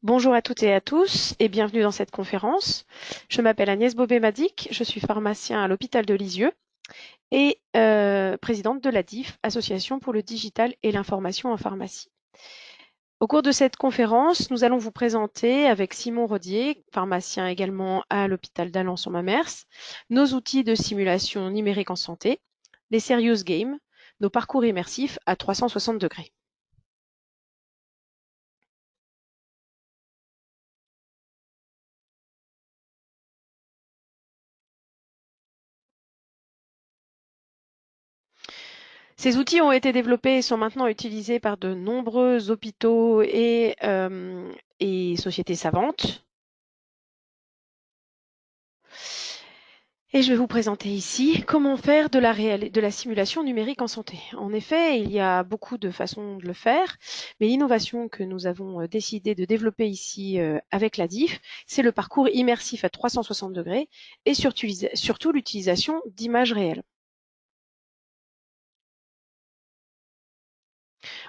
Bonjour à toutes et à tous et bienvenue dans cette conférence. Je m'appelle Agnès Bobé-Madic, je suis pharmacien à l'hôpital de Lisieux et présidente de la DIF, Association pour le digital et l'information en pharmacie. Au cours de cette conférence, nous allons vous présenter avec Simon Rodier, pharmacien également à l'hôpital d'Alençon-Mamers, nos outils de simulation numérique en santé, les Serious Games, nos parcours immersifs à 360 degrés. Ces outils ont été développés et sont maintenant utilisés par de nombreux hôpitaux et sociétés savantes. Et je vais vous présenter ici comment faire de la simulation numérique en santé. En effet, il y a beaucoup de façons de le faire, mais l'innovation que nous avons décidé de développer ici avec la DIF, c'est le parcours immersif à 360 degrés et surtout l'utilisation d'images réelles.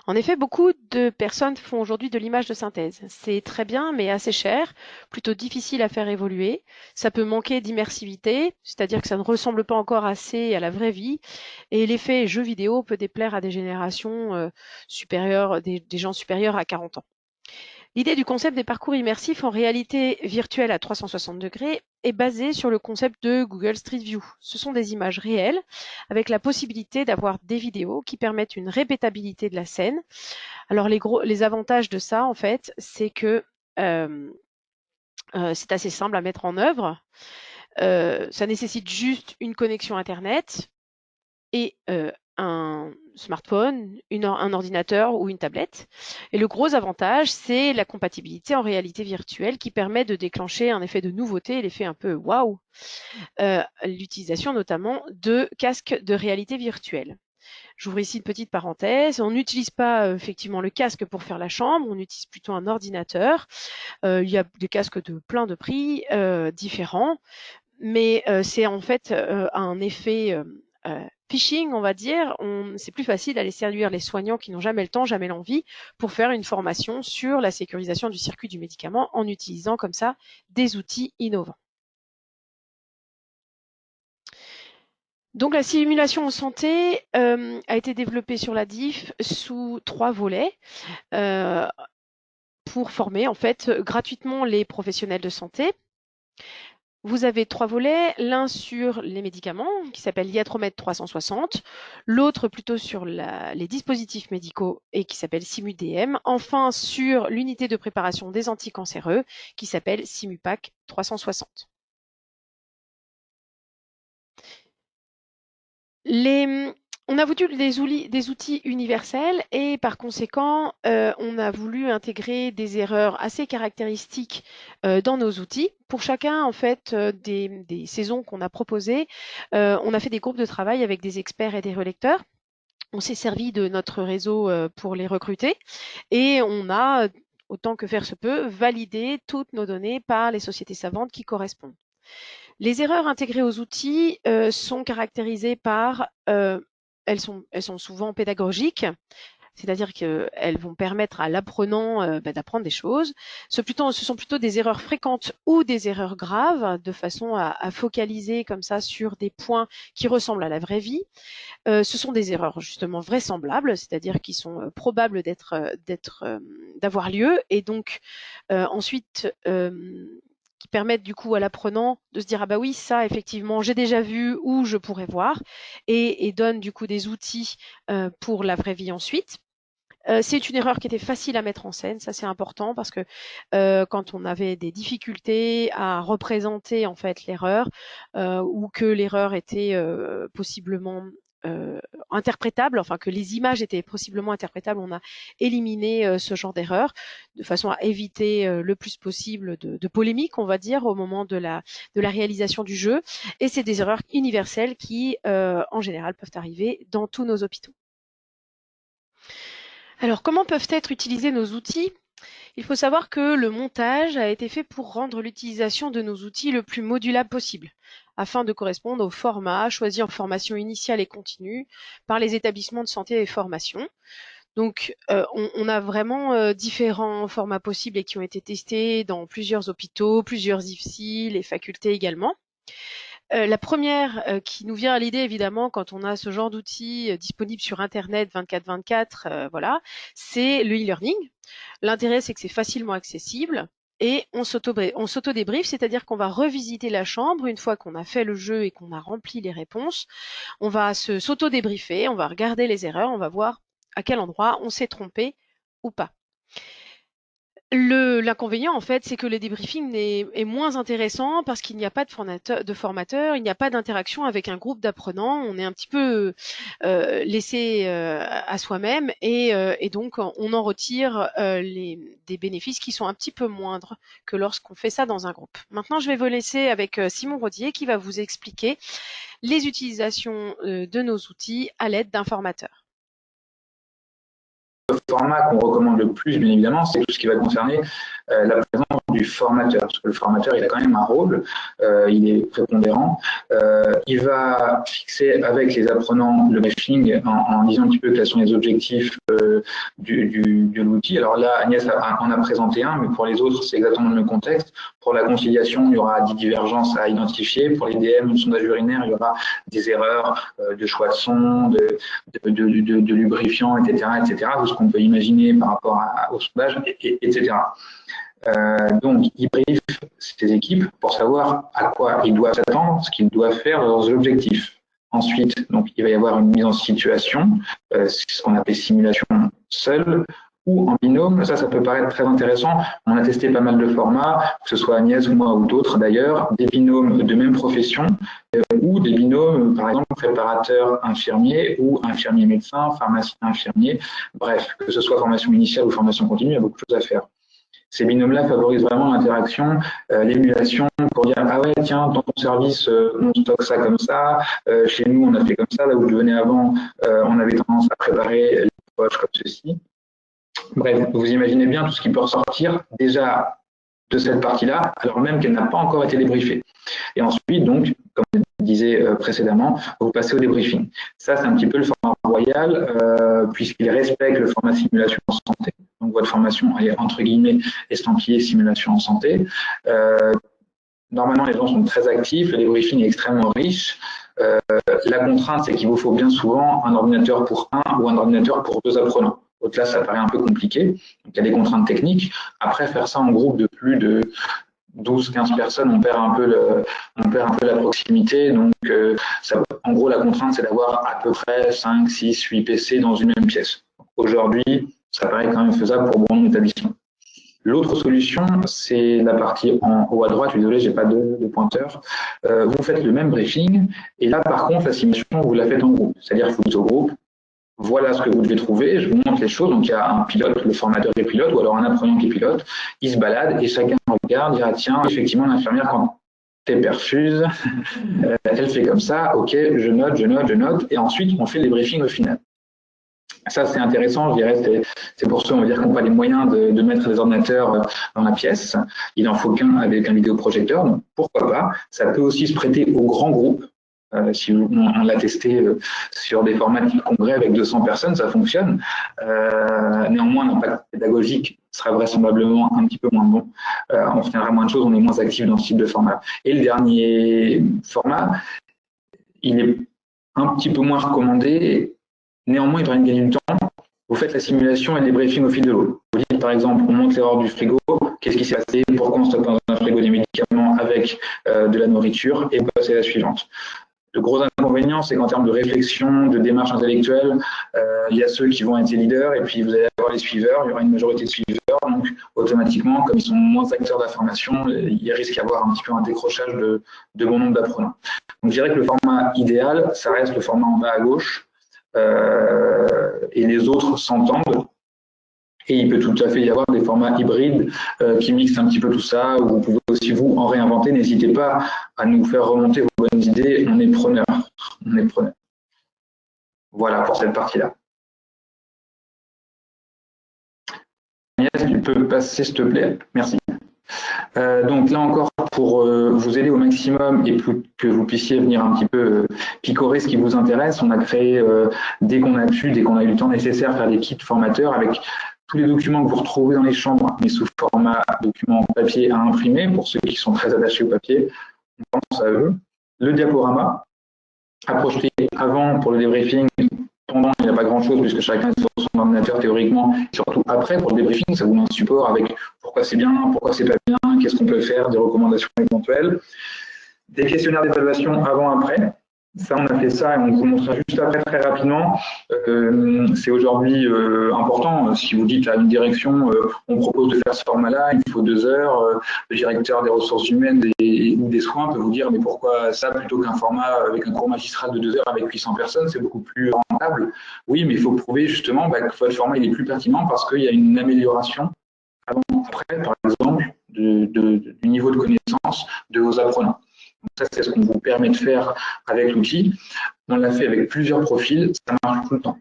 En effet, beaucoup de personnes font aujourd'hui de l'image de synthèse. C'est très bien, mais assez cher, plutôt difficile à faire évoluer. Ça peut manquer d'immersivité, c'est-à-dire que ça ne ressemble pas encore assez à la vraie vie. Et l'effet jeu vidéo peut déplaire à des générations supérieures, des gens supérieurs à 40 ans. L'idée du concept des parcours immersifs en réalité virtuelle à 360 degrés est basée sur le concept de Google Street View. Ce sont des images réelles avec la possibilité d'avoir des vidéos qui permettent une répétabilité de la scène. Alors les avantages de ça, en fait, c'est que c'est assez simple à mettre en œuvre. Ça nécessite juste une connexion Internet et un smartphone, un ordinateur ou une tablette. Et le gros avantage, c'est la compatibilité en réalité virtuelle qui permet de déclencher un effet de nouveauté, l'effet un peu waouh, l'utilisation notamment de casques de réalité virtuelle. J'ouvre ici une petite parenthèse. On n'utilise pas effectivement le casque pour faire la chambre, on utilise plutôt un ordinateur. Il y a des casques de plein de prix différents, mais c'est en fait un effet phishing, on va dire. C'est plus facile d'aller séduire les soignants qui n'ont jamais le temps, jamais l'envie, pour faire une formation sur la sécurisation du circuit du médicament en utilisant comme ça des outils innovants. Donc la simulation en santé a été développée sur la DIF sous 3 volets pour former en fait gratuitement les professionnels de santé. Vous avez 3 volets, l'un sur les médicaments qui s'appelle Iatromed 360, l'autre plutôt sur les dispositifs médicaux et qui s'appelle SimuDM, enfin sur l'unité de préparation des anticancéreux qui s'appelle SimuPac 360. On a voulu des outils universels et par conséquent, on a voulu intégrer des erreurs assez caractéristiques dans nos outils. Pour chacun, en fait, des saisons qu'on a proposées, on a fait des groupes de travail avec des experts et des relecteurs. On s'est servi de notre réseau pour les recruter et on a, autant que faire se peut, validé toutes nos données par les sociétés savantes qui correspondent. Les erreurs intégrées aux outils sont caractérisées par, elles sont souvent pédagogiques, c'est-à-dire qu'elles vont permettre à l'apprenant d'apprendre des choses. Ce sont plutôt des erreurs fréquentes ou des erreurs graves, de façon à focaliser comme ça sur des points qui ressemblent à la vraie vie. Ce sont des erreurs justement vraisemblables, c'est-à-dire qui sont probables d'avoir lieu, et donc ensuite qui permettent du coup à l'apprenant de se dire ah bah oui ça effectivement j'ai déjà vu ou je pourrais voir et donne du coup des outils pour la vraie vie ensuite. C'est une erreur qui était facile à mettre en scène, ça c'est important parce que quand on avait des difficultés à représenter en fait l'erreur ou que l'erreur était possiblement interprétable, enfin que les images étaient possiblement interprétables, on a éliminé ce genre d'erreur de façon à éviter le plus possible de polémiques, on va dire, au moment de la réalisation du jeu. Et c'est des erreurs universelles qui, en général, peuvent arriver dans tous nos hôpitaux. Alors, comment peuvent être utilisés nos outils? Il faut savoir que le montage a été fait pour rendre l'utilisation de nos outils le plus modulable possible, afin de correspondre au format choisi en formation initiale et continue par les établissements de santé et formation. Donc, on a vraiment différents formats possibles et qui ont été testés dans plusieurs hôpitaux, plusieurs IFSI, les facultés également. La première qui nous vient à l'idée, évidemment, quand on a ce genre d'outils disponibles sur Internet 24/24, voilà, c'est le e-learning. L'intérêt, c'est que c'est facilement accessible et on s'auto-débrief, c'est-à-dire qu'on va revisiter la chambre une fois qu'on a fait le jeu et qu'on a rempli les réponses. On va s'auto-débriefer, on va regarder les erreurs, on va voir à quel endroit on s'est trompé ou pas. L'inconvénient, en fait, c'est que le débriefing est moins intéressant parce qu'il n'y a pas de formateur, il n'y a pas d'interaction avec un groupe d'apprenants. On est un petit peu laissé à soi-même et donc on en retire des bénéfices qui sont un petit peu moindres que lorsqu'on fait ça dans un groupe. Maintenant, je vais vous laisser avec Simon Rodier qui va vous expliquer les utilisations de nos outils à l'aide d'un formateur. Le format qu'on recommande le plus, bien évidemment, c'est tout ce qui va concerner la présence du formateur. Parce que le formateur, il a quand même un rôle, il est prépondérant. Il va fixer avec les apprenants le briefing en disant un petit peu quels sont les objectifs de l'outil. Alors là, Agnès en a présenté un, mais pour les autres, c'est exactement le même contexte. Pour la conciliation, il y aura 10 divergences à identifier. Pour les DM, le sondage urinaire, il y aura des erreurs de choix de son, de lubrifiant, etc., etc., tout ce qu'on peut imaginer par rapport au sondage, etc. Donc, ils briefent ces équipes pour savoir à quoi ils doivent s'attendre, ce qu'ils doivent faire, leurs objectifs. Ensuite, donc, il va y avoir une mise en situation, ce qu'on appelle simulation seule, ou en binôme. Ça peut paraître très intéressant. On a testé pas mal de formats, que ce soit Agnès ou moi ou d'autres d'ailleurs, des binômes de même profession ou des binômes, par exemple, préparateur-infirmier ou infirmier-médecin, pharmacien-infirmier. Bref, que ce soit formation initiale ou formation continue, il y a beaucoup de choses à faire. Ces binômes-là favorisent vraiment l'interaction, l'émulation pour dire « Ah ouais, tiens, dans ton service, on stocke ça comme ça. Chez nous, on a fait comme ça. Là où je venais avant, on avait tendance à préparer les poches comme ceci. » Bref, vous imaginez bien tout ce qui peut ressortir déjà de cette partie-là, alors même qu'elle n'a pas encore été débriefée. Et ensuite, donc, comme je disais précédemment, vous passez au débriefing. Ça, c'est un petit peu le format royal, puisqu'il respecte le format simulation en santé. Donc, votre formation est entre guillemets estampillée simulation en santé. Normalement, les gens sont très actifs, le débriefing est extrêmement riche. La contrainte, c'est qu'il vous faut bien souvent un ordinateur pour un ou un ordinateur pour deux apprenants. Au-delà, ça paraît un peu compliqué. Donc, il y a des contraintes techniques. Après, faire ça en groupe de plus de 12-15 personnes, on perd un peu la proximité. Donc, en gros, la contrainte, c'est d'avoir à peu près 5, 6, 8 PC dans une même pièce. Aujourd'hui, ça paraît quand même faisable pour bon nombre d'établissements. L'autre solution, c'est la partie en haut à droite. Je suis désolé, j'ai pas de pointeur. Vous faites le même briefing et là, par contre, la simulation, vous la faites en groupe. C'est-à-dire que vous dites au groupe, voilà ce que vous devez trouver, je vous montre les choses. Donc, il y a un pilote, le formateur est pilote, ou alors un apprenant qui est pilote. Il se balade et chacun regarde, dira tiens, effectivement, l'infirmière, quand elle perfuse, elle fait comme ça, ok, je note, et ensuite, on fait les briefings au final. Ça, c'est intéressant, je dirais, c'est pour ça, on va dire qu'on n'a pas les moyens de mettre des ordinateurs dans la pièce. Il n'en faut qu'un avec un vidéoprojecteur, donc pourquoi pas. Ça peut aussi se prêter aux grands groupes. Si on l'a testé sur des formats type congrès avec 200 personnes, ça fonctionne. Néanmoins, l'impact pédagogique sera vraisemblablement un petit peu moins bon. On retiendra moins de choses, on est moins actif dans ce type de format. Et le dernier format, il est un petit peu moins recommandé. Néanmoins, il permet de gagner du temps. Vous faites la simulation et les briefings au fil de l'eau. Vous dites, par exemple, on monte l'erreur du frigo, qu'est-ce qui s'est passé, pourquoi on stocke dans un frigo des médicaments avec de la nourriture, et vous passez à la suivante. Le gros inconvénient, c'est qu'en termes de réflexion, de démarche intellectuelle, il y a ceux qui vont être les leaders et puis vous allez avoir les suiveurs, il y aura une majorité de suiveurs, donc automatiquement, comme ils sont moins acteurs d'information, il risque d'y avoir un petit peu un décrochage de bon nombre d'apprenants. Donc je dirais que le format idéal, ça reste le format en bas à gauche, et les autres s'entendent. Et il peut tout à fait y avoir des formats hybrides qui mixent un petit peu tout ça, où vous pouvez aussi vous en réinventer. N'hésitez pas à nous faire remonter vos bonnes idées, on est preneurs. On est preneurs. Voilà pour cette partie-là. Agnès, tu peux passer s'il te plaît. Merci. Donc là encore, pour vous aider au maximum et que vous puissiez venir un petit peu picorer ce qui vous intéresse, on a créé, dès qu'on a eu le temps nécessaire, faire des kits formateurs avec tous les documents que vous retrouvez dans les chambres, mais sous format document papier à imprimer, pour ceux qui sont très attachés au papier, on pense à eux. Le diaporama, à projeter avant pour le débriefing. Pendant, il n'y a pas grand-chose puisque chacun est sur son ordinateur théoriquement. Et surtout après, pour le débriefing, ça vous met un support avec pourquoi c'est bien, pourquoi c'est pas bien, qu'est-ce qu'on peut faire, des recommandations éventuelles. Des questionnaires d'évaluation avant-après. Ça, on a fait ça et on vous montrera juste après très rapidement. C'est aujourd'hui important. Si vous dites à une direction, on propose de faire ce format-là, il faut 2 heures, le directeur des ressources humaines ou des soins peut vous dire mais pourquoi ça plutôt qu'un format avec un cours magistral de 2 heures avec 800 personnes, c'est beaucoup plus rentable. Oui, mais il faut prouver justement que votre format il est plus pertinent parce qu'il y a une amélioration avant-après, par exemple, du niveau de connaissance de vos apprenants. Donc ça, c'est ce qu'on vous permet de faire avec l'outil. On l'a fait avec plusieurs profils, ça marche tout le temps.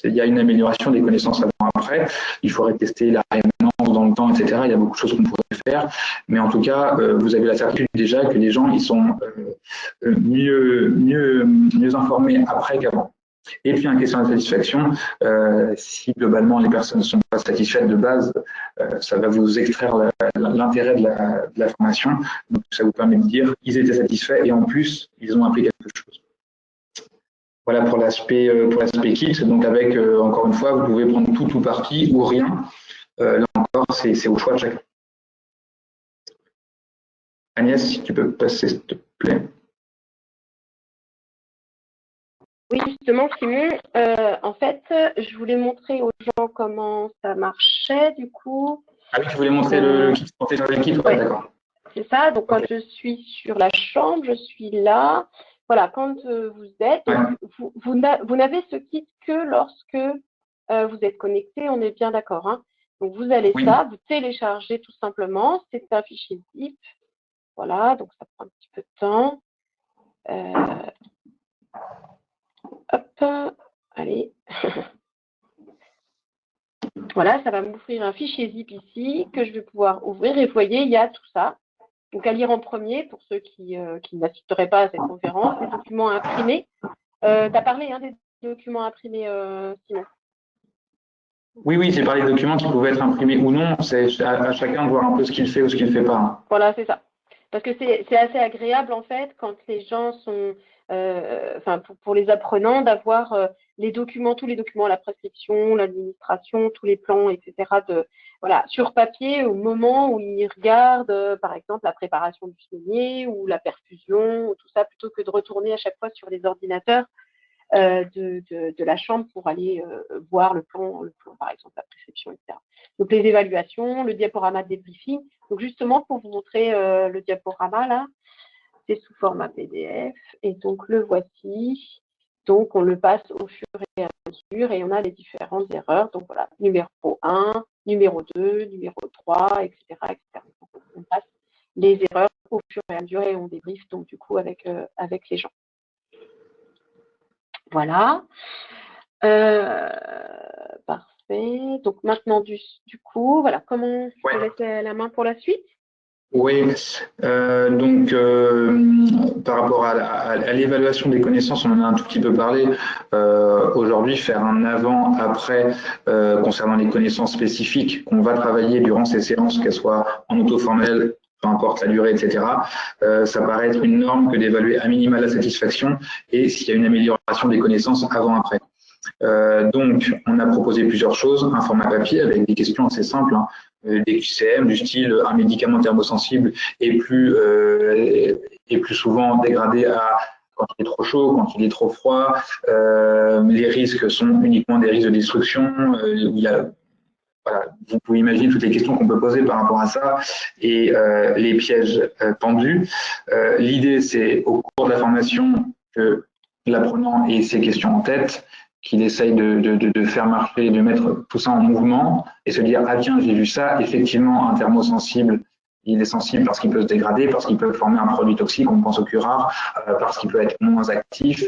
Il y a une amélioration des connaissances avant-après. Il faudrait tester la rémanence dans le temps, etc. Il y a beaucoup de choses qu'on pourrait faire. Mais en tout cas, vous avez la certitude déjà que les gens ils sont mieux informés après qu'avant. Et puis, un question de satisfaction, si globalement les personnes ne sont pas satisfaites de base, ça va vous extraire l'intérêt de la formation. Donc, ça vous permet de dire qu'ils étaient satisfaits et en plus, ils ont appris quelque chose. Voilà pour l'aspect kit. Donc, avec, encore une fois, vous pouvez prendre tout ou partie ou rien. Là encore, c'est au choix de chacun. Agnès, si tu peux passer, s'il te plaît. Oui, justement, Simon, en fait, je voulais montrer aux gens comment ça marchait, du coup. Ah oui, tu voulais montrer le kit, le kit, ouais, d'accord. C'est ça, donc quand je suis sur la chambre, je suis là. Voilà, quand vous êtes, vous n'avez ce kit que lorsque vous êtes connecté, on est bien d'accord. Hein. Donc vous allez ça, vous téléchargez tout simplement, c'est un fichier zip. Voilà, donc ça prend un petit peu de temps. Hop, allez. Voilà, ça va m'ouvrir un fichier zip ici que je vais pouvoir ouvrir. Et vous voyez, il y a tout ça. Donc à lire en premier pour ceux qui n'assisteraient pas à cette conférence, les documents imprimés. Tu as parlé des documents imprimés, Simon. Oui, j'ai parlé de documents qui pouvaient être imprimés ou non. C'est à chacun de voir un peu ce qu'il fait ou ce qu'il ne fait pas. Voilà, c'est ça. Parce que c'est assez agréable, en fait, quand les gens sont, pour les apprenants, d'avoir tous les documents, la prescription, l'administration, tous les plans, etc., sur papier au moment où ils regardent, par exemple, la préparation du saigné ou la perfusion, ou tout ça, plutôt que de retourner à chaque fois sur les ordinateurs de la chambre pour aller voir le plan, par exemple, la prescription, etc. Donc, les évaluations, le diaporama de débriefing. Donc, justement, pour vous montrer le diaporama, là, c'est sous format PDF. Et donc, le voici. Donc, on le passe au fur et à mesure et on a les différentes erreurs. Donc, voilà, numéro 1, numéro 2, numéro 3, etc. etc. Donc, on passe les erreurs au fur et à mesure et on débriefe, donc, du coup, avec les gens. Voilà. Parfait. Donc maintenant, du coup, voilà, comment je te laisse la main pour la suite? Oui, donc par rapport à l'évaluation des connaissances, on en a un tout petit peu parlé. Aujourd'hui, faire un avant-après concernant les connaissances spécifiques qu'on va travailler durant ces séances, qu'elles soient en auto-formel, peu importe la durée, etc., ça paraît être une norme que d'évaluer à minima la satisfaction et s'il y a une amélioration des connaissances avant-après. Donc, on a proposé plusieurs choses, un format papier avec des questions assez simples, des QCM du style un médicament thermosensible est plus souvent dégradé à quand il est trop chaud, quand il est trop froid. Les risques sont uniquement des risques de destruction. Vous pouvez imaginer toutes les questions qu'on peut poser par rapport à ça et les pièges tendus. L'idée, c'est au cours de la formation que l'apprenant ait ces questions en tête, qu'il essaye de faire marcher, de mettre tout ça en mouvement et se dire « Ah tiens, j'ai vu ça, effectivement, un thermosensible, il est sensible parce qu'il peut se dégrader, parce qu'il peut former un produit toxique, on pense au curare, parce qu'il peut être moins actif,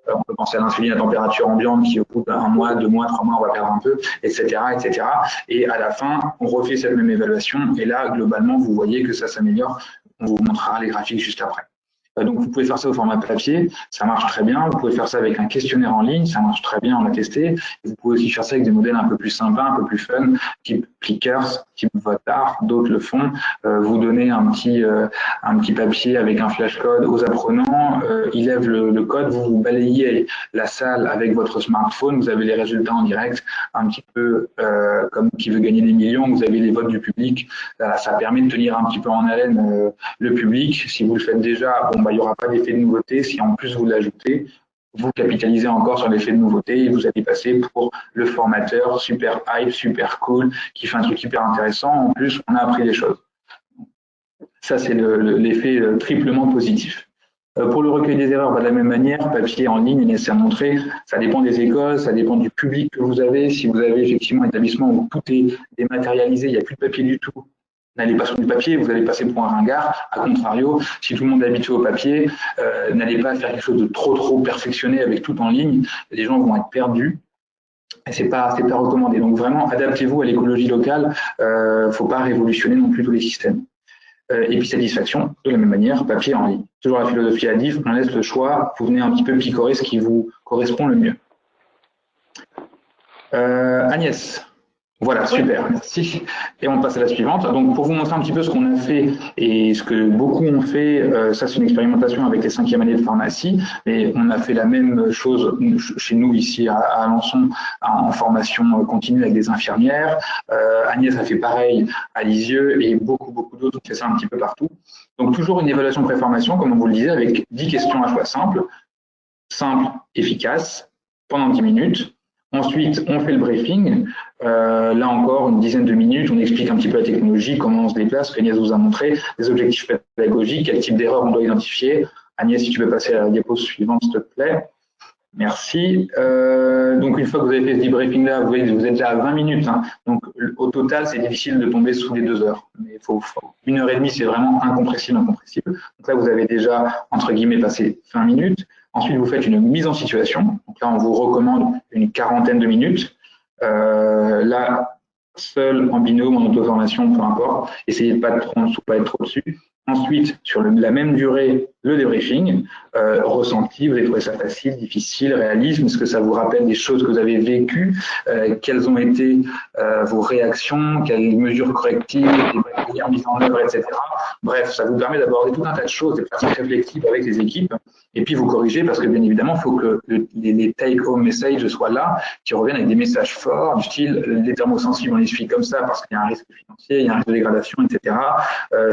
on peut penser à l'insuline à température ambiante qui au bout d'un mois, 2 mois, 3 mois, on va perdre un peu, etc., etc. Et à la fin, on refait cette même évaluation et là, globalement, vous voyez que ça s'améliore On vous montrera les graphiques juste après. Donc, vous pouvez faire ça au format papier, ça marche très bien. Vous pouvez faire ça avec un questionnaire en ligne, ça marche très bien, on l'a testé. Vous pouvez aussi faire ça avec des modèles un peu plus sympas, un peu plus fun, type Plickers, type Votar, d'autres le font. Vous donnez un petit papier avec un flashcode aux apprenants, ils lèvent le code, vous balayez la salle avec votre smartphone, vous avez les résultats en direct, un petit peu comme qui veut gagner des millions, vous avez les votes du public. Ça permet de tenir un petit peu en haleine le public. Si vous le faites déjà, bon, il n'y aura pas d'effet de nouveauté. Si en plus vous l'ajoutez, vous capitalisez encore sur l'effet de nouveauté et vous allez passer pour le formateur super hype, super cool, qui fait un truc hyper intéressant. En plus, on a appris des choses. Ça, c'est l'effet triplement positif. Pour le recueil des erreurs, de la même manière, papier en ligne, Inès a montré, ça dépend des écoles, ça dépend du public que vous avez. Si vous avez effectivement un établissement où tout est dématérialisé, il n'y a plus de papier du tout, n'allez pas sur du papier, vous allez passer pour un ringard. A contrario, si tout le monde est habitué au papier, n'allez pas faire quelque chose de trop perfectionné avec tout en ligne. Les gens vont être perdus. Et c'est pas recommandé. Donc vraiment, adaptez-vous à l'écologie locale. Faut pas révolutionner non plus tous les systèmes. Et puis satisfaction, de la même manière, papier en ligne. Toujours la philosophie ADIF, on laisse le choix, vous venez un petit peu picorer ce qui vous correspond le mieux. Agnès. Voilà, super, merci. Et on passe à la suivante. Donc, pour vous montrer un petit peu ce qu'on a fait et ce que beaucoup ont fait, ça c'est une expérimentation avec les 5e années de pharmacie, mais on a fait la même chose chez nous ici à Alençon en formation continue avec des infirmières. Agnès a fait pareil à Lisieux et beaucoup d'autres ont fait ça un petit peu partout. Donc, toujours une évaluation pré-formation, comme on vous le disait, avec 10 questions à choix simples, efficaces, pendant 10 minutes. Ensuite, on fait le briefing. Là encore, une dizaine de minutes, on explique un petit peu la technologie, comment on se déplace, que Agnès vous a montré, les objectifs pédagogiques, quel type d'erreur on doit identifier. Agnès, si tu peux passer à la diapo suivante, s'il te plaît. Merci. Donc, une fois que vous avez fait ce debriefing-là, vous voyez que vous êtes déjà à 20 minutes. Hein. Donc, au total, c'est difficile de tomber sous les 2 heures. Mais 1h30, c'est vraiment incompressible. Donc là, vous avez déjà, entre guillemets, passé 20 minutes. Ensuite, vous faites une mise en situation. Donc là, on vous recommande une quarantaine de minutes. Là, seul, en binôme, en auto-formation, peu importe. Essayez de pas être trop dessus. Ensuite, sur la même durée, le débriefing, ressenti, vous avez trouvé ça facile, difficile, réalisme, est-ce que ça vous rappelle des choses que vous avez vécues, quelles ont été vos réactions, quelles mesures correctives, des barrières mises en œuvre, etc. Bref, ça vous permet d'aborder tout un tas de choses, des pratiques réflexives avec les équipes, et puis vous corrigez parce que bien évidemment, il faut que les take-home messages soient là, qui reviennent avec des messages forts, du style les thermosensibles, on les suit comme ça parce qu'il y a un risque financier, il y a un risque de dégradation, etc.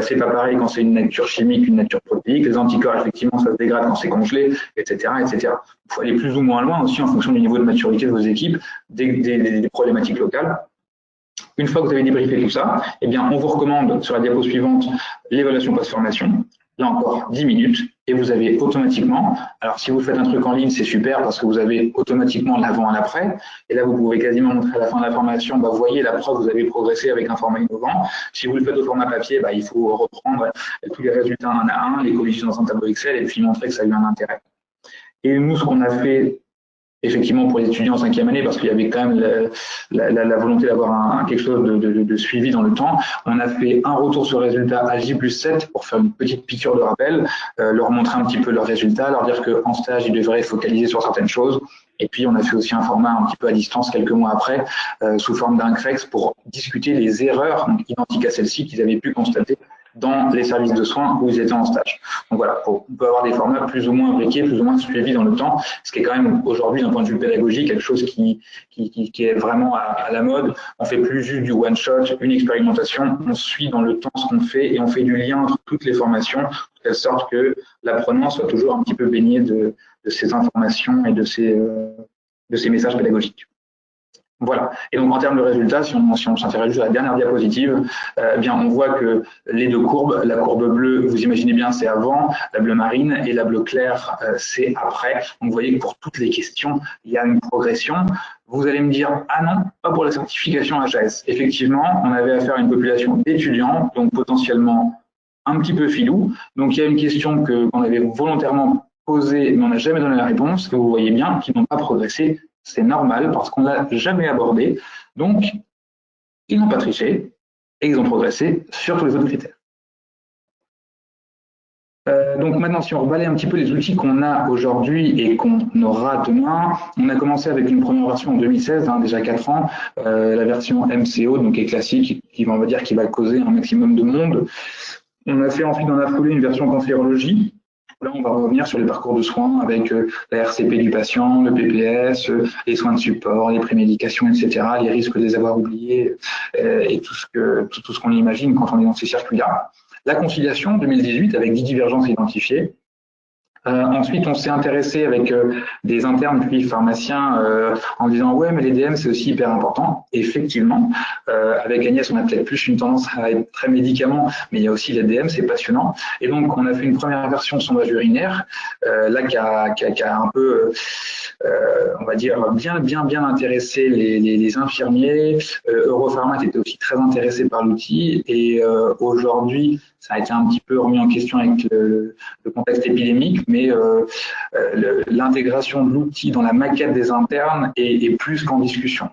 C'est pas pareil quand c'est une nature chimique, une nature protéique. Les anticorps, effectivement, ça se dégrade quand c'est congelé, etc., etc. Il faut aller plus ou moins loin aussi en fonction du niveau de maturité de vos équipes, des problématiques locales. Une fois que vous avez débriefé tout ça, eh bien, on vous recommande sur la diapo suivante l'évaluation post-formation. Là encore, 10 minutes et vous avez automatiquement, alors si vous faites un truc en ligne, c'est super parce que vous avez automatiquement l'avant et l'après. Et là, vous pouvez quasiment montrer à la fin de la formation, vous voyez la preuve, vous avez progressé avec un format innovant. Si vous le faites au format papier, il faut reprendre tous les résultats un à un, les corriger dans un tableau Excel et puis montrer que ça a eu un intérêt. Et nous, ce qu'on a fait effectivement pour les étudiants en 5e année, parce qu'il y avait quand même la volonté d'avoir quelque chose de suivi dans le temps. On a fait un retour sur résultat à J+7 pour faire une petite piqûre de rappel, leur montrer un petit peu leurs résultats, leur dire qu'en stage, ils devraient focaliser sur certaines choses. Et puis, on a fait aussi un format un petit peu à distance quelques mois après, sous forme d'un CREX pour discuter les erreurs identiques à celles-ci qu'ils avaient pu constater dans les services de soins où ils étaient en stage. Donc voilà, on peut avoir des formats plus ou moins imbriqués, plus ou moins suivis dans le temps, ce qui est quand même aujourd'hui d'un point de vue pédagogique quelque chose qui est vraiment à la mode. On fait plus juste du one shot, une expérimentation, on suit dans le temps ce qu'on fait et on fait du lien entre toutes les formations, de telle sorte que l'apprenant soit toujours un petit peu baigné de ces informations et de ces messages pédagogiques. Voilà. Et donc, en termes de résultats, si on s'intéresse juste à la dernière diapositive, bien, on voit que les deux courbes, la courbe bleue, vous imaginez bien, c'est avant, la bleue marine, et la bleue claire, c'est après. Donc, vous voyez que pour toutes les questions, il y a une progression. Vous allez me dire, ah non, pas pour la certification HAS. Effectivement, on avait affaire à une population d'étudiants, donc potentiellement un petit peu filou. Donc, il y a une question qu'on avait volontairement posée, mais on n'a jamais donné la réponse, que vous voyez bien, qui n'ont pas progressé. C'est normal parce qu'on ne l'a jamais abordé. Donc, ils n'ont pas triché et ils ont progressé sur tous les autres critères. Donc maintenant, si on rebalaye un petit peu les outils qu'on a aujourd'hui et qu'on aura demain, on a commencé avec une première version en 2016, hein, déjà 4 ans, la version MCO, donc qui est classique, qui va, on va dire, qui va causer un maximum de monde. On a fait ensuite dans la foulée une version cancérologie. Là, on va revenir sur les parcours de soins avec la RCP du patient, le PPS, les soins de support, les prémédications, etc., les risques de les avoir oubliés et tout ce qu'on imagine quand on est dans ces circuits-là. La conciliation 2018 avec 10 divergences identifiées. Ensuite, on s'est intéressé avec des internes puis pharmaciens en disant ouais, mais les DM c'est aussi hyper important. Et effectivement, avec Agnès, on a peut-être plus une tendance à être très médicament, mais il y a aussi les DM, c'est passionnant. Et donc, on a fait une première version de sondage urinaire, là qui a un peu, on va dire, bien intéressé les infirmiers. Europharma était aussi très intéressé par l'outil et aujourd'hui, ça a été un petit peu remis en question avec le contexte épidémique, mais l'intégration de l'outil dans la maquette des internes est plus qu'en discussion.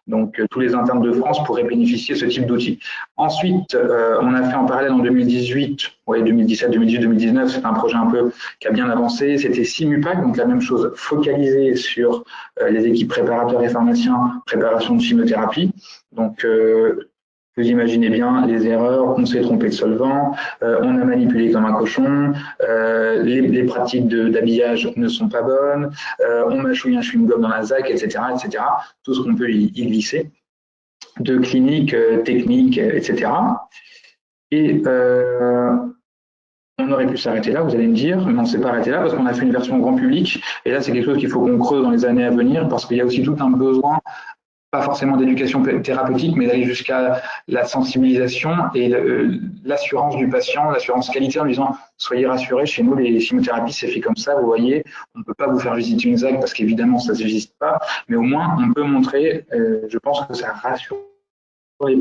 Donc, tous les internes de France pourraient bénéficier de ce type d'outil. Ensuite, on a fait en parallèle en 2018, ouais, 2017, 2018, 2019, c'est un projet un peu qui a bien avancé. C'était Simupac, donc la même chose, focalisé sur les équipes préparateurs et pharmaciens, préparation de chimiothérapie. Donc, vous imaginez bien les erreurs, on s'est trompé de solvant, on a manipulé comme un cochon, les pratiques d'habillage ne sont pas bonnes, on mâchouille un chewing-gum dans la ZAC, etc., etc. Tout ce qu'on peut y glisser, de cliniques, techniques, etc. Et on aurait pu s'arrêter là, vous allez me dire, mais on ne s'est pas arrêté là parce qu'on a fait une version grand public. Et là, c'est quelque chose qu'il faut qu'on creuse dans les années à venir parce qu'il y a aussi tout un besoin pas forcément d'éducation thérapeutique, mais d'aller jusqu'à la sensibilisation et l'assurance du patient, l'assurance qualité en lui disant soyez rassurés, chez nous les chimiothérapies c'est fait comme ça, vous voyez, on ne peut pas vous faire visiter une ZAC parce qu'évidemment ça ne se visite pas, mais au moins on peut montrer, je pense que ça rassure les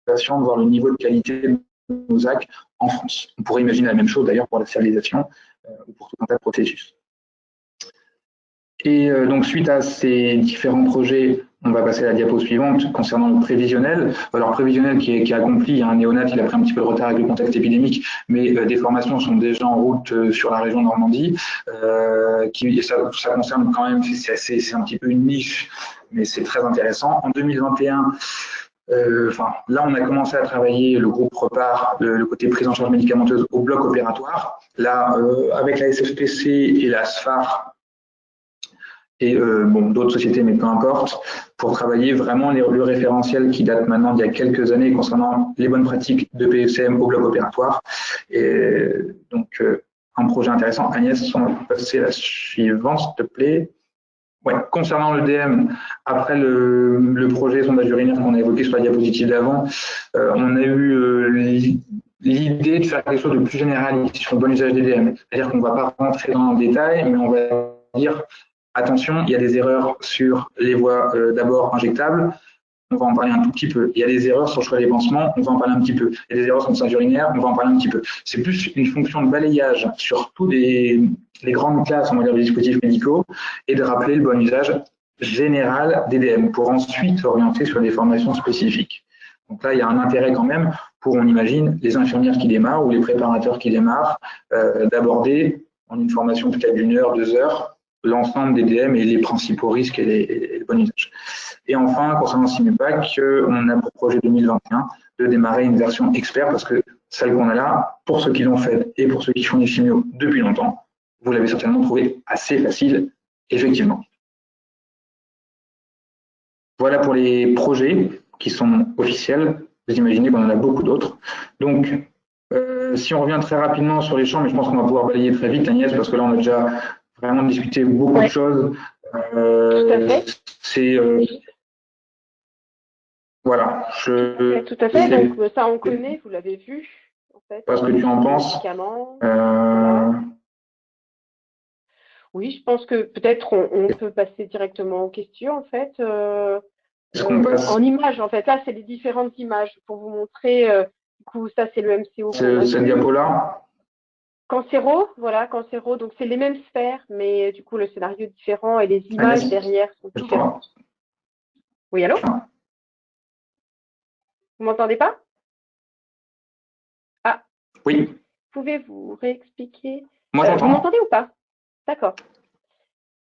patients de voir le niveau de qualité de nos ZAC en France. On pourrait imaginer la même chose d'ailleurs pour la stérilisation ou pour tout un tas de processus. Et donc, suite à ces différents projets, on va passer à la diapo suivante concernant le prévisionnel. Alors, prévisionnel qui est accompli, il y a un néonat, il a pris un petit peu de retard avec le contexte épidémique, mais des formations sont déjà en route sur la région Normandie. Ça concerne quand même, c'est un petit peu une niche, mais c'est très intéressant. En 2021, là, on a commencé à travailler le groupe repart, le côté prise en charge médicamenteuse au bloc opératoire. Là, avec la SFPC et la SFAR, et d'autres sociétés, mais peu importe, pour travailler vraiment le référentiel qui date maintenant d'il y a quelques années concernant les bonnes pratiques de PFCM au bloc opératoire. Et donc, un projet intéressant. Agnès, on va passer à la suivante, s'il te plaît. Ouais, concernant le DM, après le projet sondage urinaire qu'on a évoqué sur la diapositive d'avant, on a eu l'idée de faire quelque chose de plus généraliste sur le bon usage des DM. C'est-à-dire qu'on ne va pas rentrer dans le détail, mais on va dire attention, il y a des erreurs sur les voies d'abord injectables, on va en parler un tout petit peu. Il y a des erreurs sur le choix des pansements, on va en parler un petit peu. Il y a des erreurs sur le sondage urinaire, on va en parler un petit peu. C'est plus une fonction de balayage sur tous les grandes classes, on va dire, des dispositifs médicaux, et de rappeler le bon usage général des DM pour ensuite s'orienter sur des formations spécifiques. Donc là, il y a un intérêt quand même pour, on imagine, les infirmières qui démarrent ou les préparateurs qui démarrent, d'aborder en une formation peut-être d'1 heure, 2 heures, l'ensemble des DM et les principaux risques et le bon usage. Et enfin, concernant Simupac, on a pour projet 2021 de démarrer une version expert parce que celle qu'on a là, pour ceux qui l'ont faite et pour ceux qui font des chimios depuis longtemps, vous l'avez certainement trouvé assez facile, effectivement. Voilà pour les projets qui sont officiels. Vous imaginez qu'on en a beaucoup d'autres. Donc, si on revient très rapidement sur les champs, mais je pense qu'on va pouvoir balayer très vite, Agnès, parce que là, on a déjà vraiment discuté beaucoup de choses. Tout à fait. C'est voilà. Tout à fait. Donc ça, on connaît, vous l'avez vu. En fait, pas ce que tu en penses. Voilà. Oui, je pense que peut-être on peut passer directement aux questions, en fait. En images, en fait. Là, c'est les différentes images pour vous montrer. Du coup, ça, c'est le MCO. Cette diapo-là. Cancéro, voilà, Cancéro. Donc, c'est les mêmes sphères, mais du coup, le scénario est différent et les images derrière sont différentes. Oui, allô? Vous m'entendez pas? Ah. Oui. pouvez-vous réexpliquer? Moi, Vous j'entends. m'entendez ou pas? D'accord.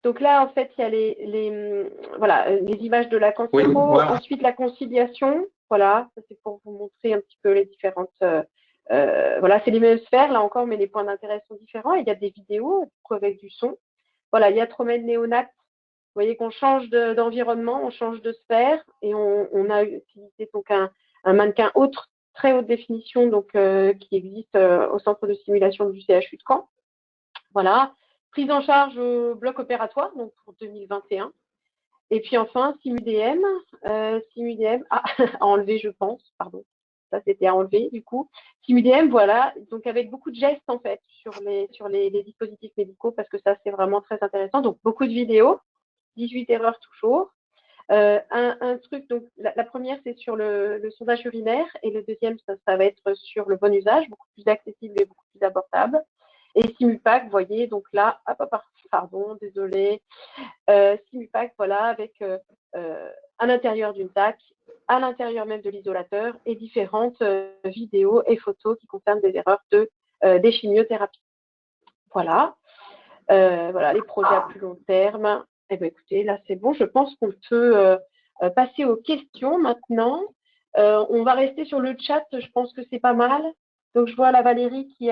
Donc là, en fait, il y a voilà, les images de la Oui, cancéro, voilà. ensuite la conciliation. Voilà, ça c'est pour vous montrer un petit peu les différentes. Voilà, c'est les mêmes sphères là encore, mais les points d'intérêt sont différents. Il y a des vidéos avec du son. Voilà, Iatromède néonate. Vous voyez qu'on change d'environnement, on change de sphère et on a utilisé donc un mannequin très haute définition donc qui existe au centre de simulation du CHU de Caen. Voilà, prise en charge au bloc opératoire donc pour 2021. Et puis enfin SimUDM, SimUDM à enlever je pense, pardon. Ça c'était à enlever du coup. SimUDM, voilà, donc avec beaucoup de gestes en fait sur les dispositifs médicaux parce que ça c'est vraiment très intéressant. Donc beaucoup de vidéos. 18 erreurs toujours. Un truc, donc la première, c'est sur le sondage urinaire et le deuxième, ça va être sur le bon usage, beaucoup plus accessible et beaucoup plus abordable. Et Simupac, vous voyez, donc là, pardon, désolé, Simupac, voilà, avec à l'intérieur d'une TAC, à l'intérieur même de l'isolateur et différentes vidéos et photos qui concernent des erreurs des chimiothérapies. Voilà. Voilà, les projets à plus long terme. Eh bien, écoutez, là, c'est bon. Je pense qu'on peut passer aux questions maintenant. On va rester sur le chat. Je pense que c'est pas mal. Donc, je vois la Valérie qui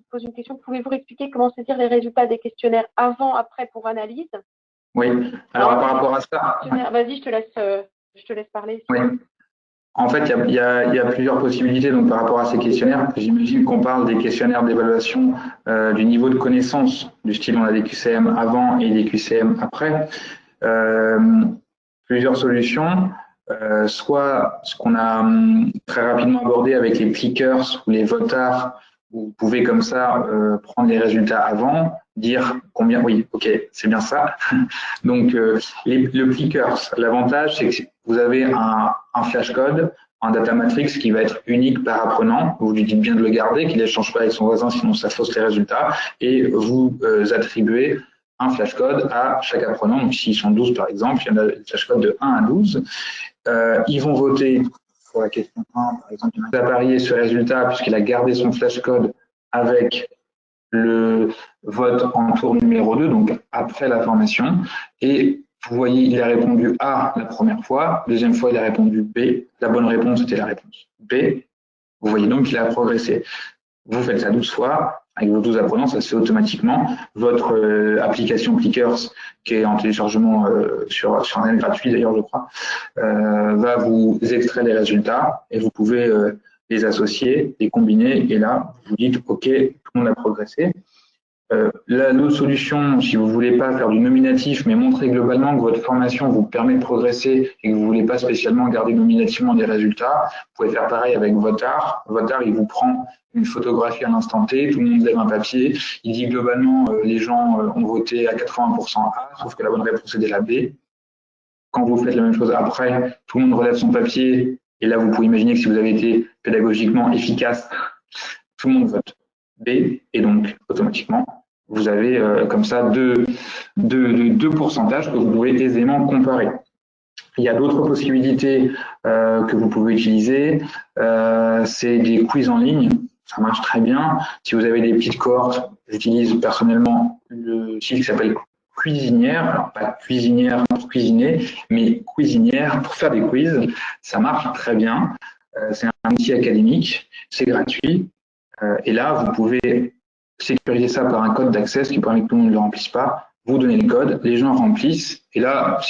pose une question. Pouvez-vous expliquer comment saisir les résultats des questionnaires avant, après pour analyse? Oui. Alors, par rapport à ça. Vas-y, je te laisse parler. Oui. En fait, il y a plusieurs possibilités donc, par rapport à ces questionnaires. J'imagine qu'on parle des questionnaires d'évaluation du niveau de connaissance, du style on a des QCM avant et des QCM après. Plusieurs solutions. Soit ce qu'on a très rapidement abordé avec les clickers ou les votards, vous pouvez comme ça prendre les résultats avant, dire combien, oui, ok, c'est bien ça. Donc, le clickers, l'avantage, c'est que vous avez un flashcode, un data matrix qui va être unique par apprenant. Vous lui dites bien de le garder, qu'il n'échange pas avec son voisin, sinon ça fausse les résultats. Et vous attribuez un flashcode à chaque apprenant. Donc, s'ils sont 12, par exemple, il y en a le flashcode de 1 à 12. Ils vont voter pour la question 1, par exemple, il a parié ce résultat puisqu'il a gardé son flashcode avec le vote en tour numéro 2, donc après la formation. Et vous voyez, il a répondu A la première fois, deuxième fois, il a répondu B. La bonne réponse était la réponse B. Vous voyez donc qu'il a progressé. Vous faites ça 12 fois, avec vos 12 apprenants, ça se fait automatiquement. Votre application Clickers, qui est en téléchargement sur un gratuit d'ailleurs, je crois, va vous extraire les résultats et vous pouvez les associer, les combiner, et là, vous dites, OK, tout le monde a progressé. L'autre solution, si vous ne voulez pas faire du nominatif, mais montrer globalement que votre formation vous permet de progresser et que vous ne voulez pas spécialement garder nominativement des résultats, vous pouvez faire pareil avec Votar. Votar, il vous prend une photographie à l'instant T, tout le monde lève un papier, il dit globalement les gens ont voté à 80% A, sauf que la bonne réponse était la B. Quand vous faites la même chose après, tout le monde relève son papier, et là vous pouvez imaginer que si vous avez été pédagogiquement efficace, tout le monde vote B, et donc automatiquement, vous avez comme ça deux pourcentages que vous pouvez aisément comparer. Il y a d'autres possibilités que vous pouvez utiliser, c'est des quiz en ligne, ça marche très bien. Si vous avez des petites cohortes, j'utilise personnellement le site qui s'appelle Cuisinière, alors pas cuisinière pour cuisiner, mais cuisinière pour faire des quiz, ça marche très bien. C'est un outil académique, c'est gratuit, et là, vous pouvez sécuriser ça par un code d'accès, ce qui permet que tout le monde ne le remplisse pas. Vous donnez le code, les gens remplissent, et là,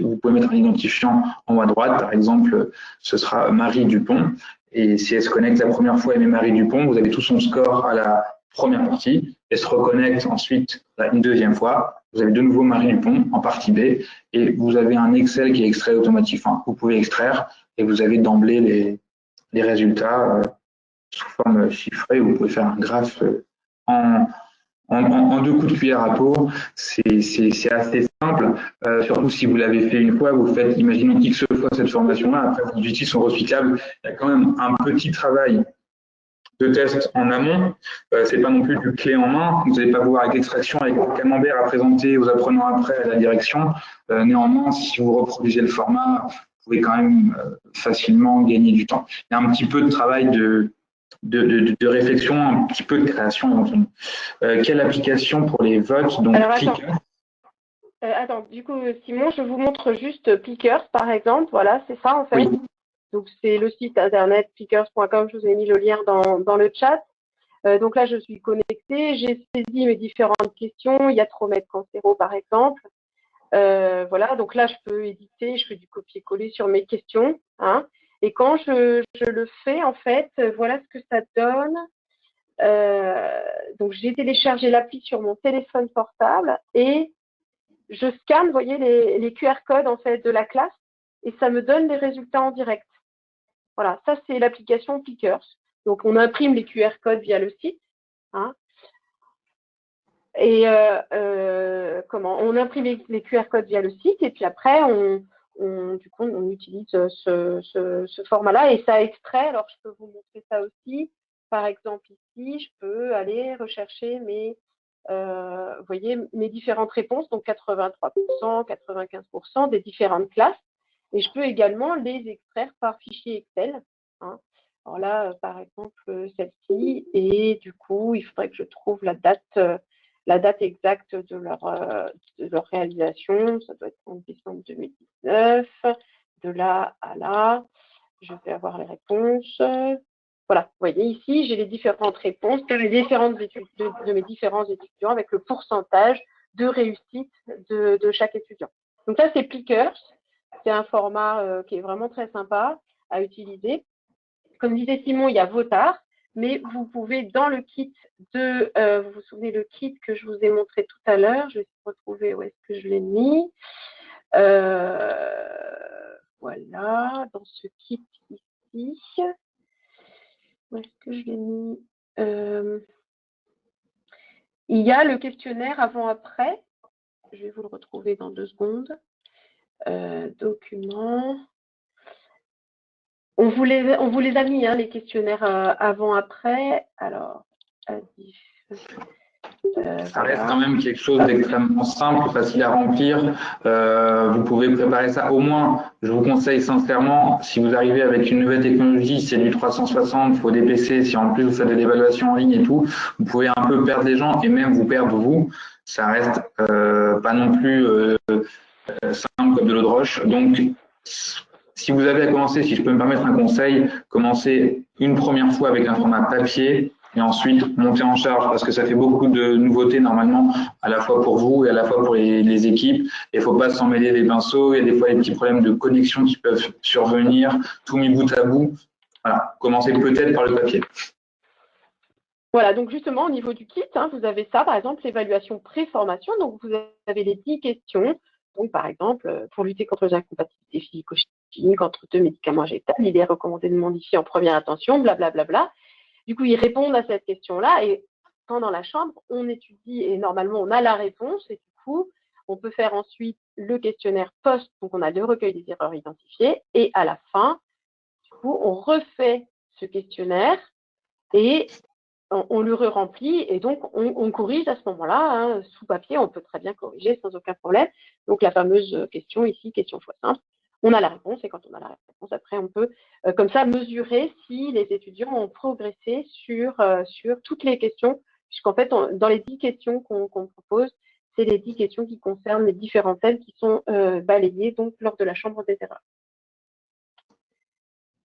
vous pouvez mettre un identifiant en haut à droite. Par exemple, ce sera Marie Dupont, et si elle se connecte la première fois et met Marie Dupont, vous avez tout son score à la première partie. Elle se reconnecte ensuite une deuxième fois. Vous avez de nouveau Marie Dupont en partie B, et vous avez un Excel qui est extrait automatiquement. Vous pouvez extraire, et vous avez d'emblée les résultats sous forme chiffrée. Vous pouvez faire un graphe en 2 coups de cuillère à peau. C'est assez simple, surtout si vous l'avez fait une fois, vous faites, imaginons X fois cette formation-là, après vos outils sont recyclables. Il y a quand même un petit travail de test en amont. C'est pas non plus du clé en main. Vous n'allez pas voir avec l'extraction, avec le camembert à présenter aux apprenants après à la direction. Néanmoins, si vous reproduisez le format, vous pouvez quand même facilement gagner du temps. Il y a un petit peu de travail de réflexion, un petit peu de création éventuellement. Quelle application pour les votes? Donc, Alors, attends, du coup, Simon, je vous montre juste Plickers, par exemple. Voilà, c'est ça, en fait. oui. Donc, c'est le site internet plickers.com. Je vous ai mis le lien dans le chat. Donc là, je suis connectée. J'ai saisi mes différentes questions. Il y a Tromet Cancero, par exemple. Voilà, donc là, je peux éditer, je fais du copier-coller sur mes questions. Hein. Et quand je le fais, en fait, voilà ce que ça donne. Donc, j'ai téléchargé l'appli sur mon téléphone portable et je scanne, vous voyez, les QR codes en fait de la classe et ça me donne les résultats en direct. Voilà, ça c'est l'application Plickers. Donc, on imprime les QR codes via le site. Hein, et on imprime les QR codes via le site et puis après, du coup, on utilise ce format-là et ça extrait. Alors, je peux vous montrer ça aussi. Par exemple, ici, je peux aller rechercher vous voyez, mes différentes réponses, donc 83%, 95% des différentes classes. Et je peux également les extraire par fichier Excel. Hein. Alors là, par exemple, celle-ci, et du coup, il faudrait que je trouve la date exacte de leur réalisation. Ça doit être en décembre 2019. De là à là, je vais avoir les réponses. Voilà, vous voyez ici, j'ai les différentes réponses de mes différents étudiants avec le pourcentage de réussite de chaque étudiant. Donc ça, c'est Plickers. C'est un format qui est vraiment très sympa à utiliser. Comme disait Simon, il y a Votard, mais vous pouvez dans le kit vous vous souvenez le kit que je vous ai montré tout à l'heure, je vais retrouver où est-ce que je l'ai mis. Voilà, dans ce kit ici. Où est-ce que je l'ai mis il y a le questionnaire avant-après. Je vais vous le retrouver dans 2 secondes. Documents. On vous les a mis, hein, les questionnaires avant-après. Alors, Ça reste quand même quelque chose d'extrêmement simple, facile à remplir. Vous pouvez préparer ça. Au moins, je vous conseille sincèrement, si vous arrivez avec une nouvelle technologie, c'est du 360, il faut des PC, si en plus vous faites de l'évaluation en ligne et tout, vous pouvez un peu perdre les gens et même vous perdre vous. Ça reste pas non plus simple comme de l'eau de roche. Donc, si vous avez à commencer, si je peux me permettre un conseil, commencez une première fois avec un format papier et ensuite monter en charge parce que ça fait beaucoup de nouveautés normalement à la fois pour vous et à la fois pour les équipes. Et il ne faut pas s'en mêler les pinceaux. Il y a des fois des petits problèmes de connexion qui peuvent survenir, tout mis bout à bout. Voilà, commencez peut-être par le papier. Voilà, donc justement au niveau du kit, hein, vous avez ça, par exemple, l'évaluation pré-formation. Donc vous avez les 10 questions. Donc par exemple, pour lutter contre les incompatibilités physico-chimiques entre 2 médicaments injectables, il est recommandé de modifier en première intention, blablabla. Bla, bla, bla. Du coup, ils répondent à cette question-là et quand dans la chambre, on étudie et normalement, on a la réponse et du coup, on peut faire ensuite le questionnaire post, donc on a le recueil des erreurs identifiées et à la fin, du coup, on refait ce questionnaire et on le remplit et donc on corrige à ce moment-là, hein, sous papier, on peut très bien corriger sans aucun problème. Donc la fameuse question ici, question choix simple, on a la réponse et quand on a la réponse, après on peut comme ça mesurer si les étudiants ont progressé sur toutes les questions, puisqu'en fait dans les 10 questions qu'on propose, c'est les 10 questions qui concernent les différents thèmes qui sont balayés donc lors de la chambre des erreurs.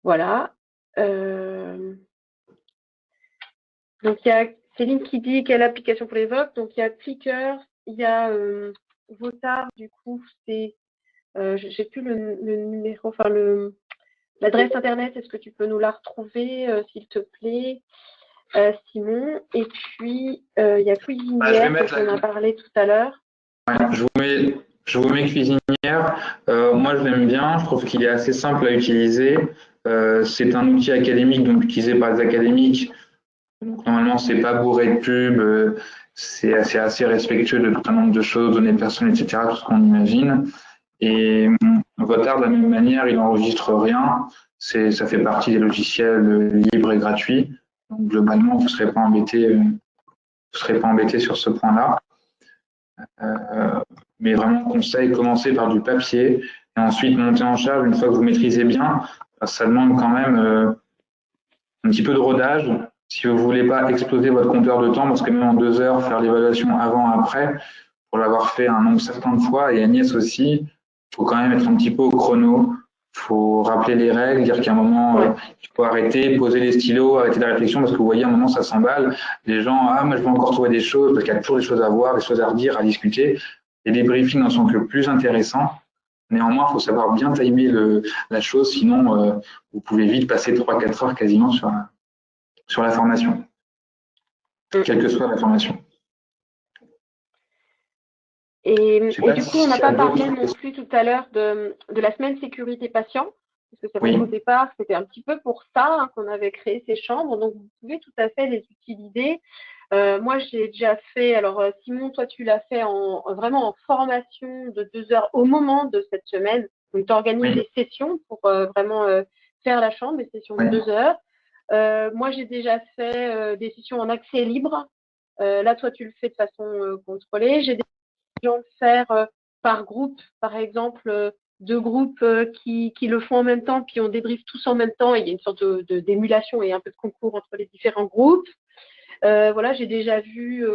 Voilà. Donc, il y a Céline qui dit quelle application pour les votes. Donc, il y a Plickers, il y a Votard, du coup, c'est, j'ai plus le numéro, enfin, l'adresse internet. Est-ce que tu peux nous la retrouver, s'il te plaît, Simon? Et puis, il y a Cuisinière, dont on a parlé tout à l'heure. Ouais, je vous mets Cuisinière. Moi, je l'aime bien. Je trouve qu'il est assez simple à utiliser. C'est un outil académique, donc utilisé par les académiques. Donc, normalement, c'est pas bourré de pubs, c'est assez respectueux de tout un nombre de choses, données personnelles, etc., tout ce qu'on imagine. Et Votard, de la même manière, il n'enregistre rien. Ça fait partie des logiciels libres et gratuits. Donc, globalement, vous ne serez pas embêté sur ce point-là. Mais vraiment, conseil, commencer par du papier et ensuite monter en charge une fois que vous maîtrisez bien. Ça demande quand même un petit peu de rodage. Si vous ne voulez pas exploser votre compteur de temps, parce que même en 2 heures, faire l'évaluation avant, après, pour l'avoir fait un nombre certain de fois, et Agnès aussi, il faut quand même être un petit peu au chrono. Il faut rappeler les règles, dire qu'à un moment, il faut arrêter, poser les stylos, arrêter la réflexion, parce que vous voyez, à un moment, ça s'emballe. Les gens, ah, moi, je vais encore trouver des choses, parce qu'il y a toujours des choses à voir, des choses à redire, à discuter. Et les briefings n'en sont que plus intéressants. Néanmoins, il faut savoir bien timer la chose, sinon, vous pouvez vite passer 3-4 heures quasiment sur la formation, quelle que soit la formation. Et du coup, on n'a pas parlé non plus tout à l'heure de la semaine sécurité patient, parce que c'est vrai qu'au départ, c'était un petit peu pour ça qu'on avait créé ces chambres, donc vous pouvez tout à fait les utiliser. Moi, j'ai déjà fait, alors Simon, toi, tu l'as fait vraiment en formation de 2 heures au moment de cette semaine. Donc, tu organises des sessions pour vraiment faire la chambre, des sessions de 2 heures. Moi, j'ai déjà fait des sessions en accès libre. Là, toi, tu le fais de façon contrôlée. J'ai le faire par groupe, par exemple, 2 groupes qui le font en même temps, puis on débriefe tous en même temps, et il y a une sorte d'émulation et un peu de concours entre les différents groupes. Voilà, j'ai déjà vu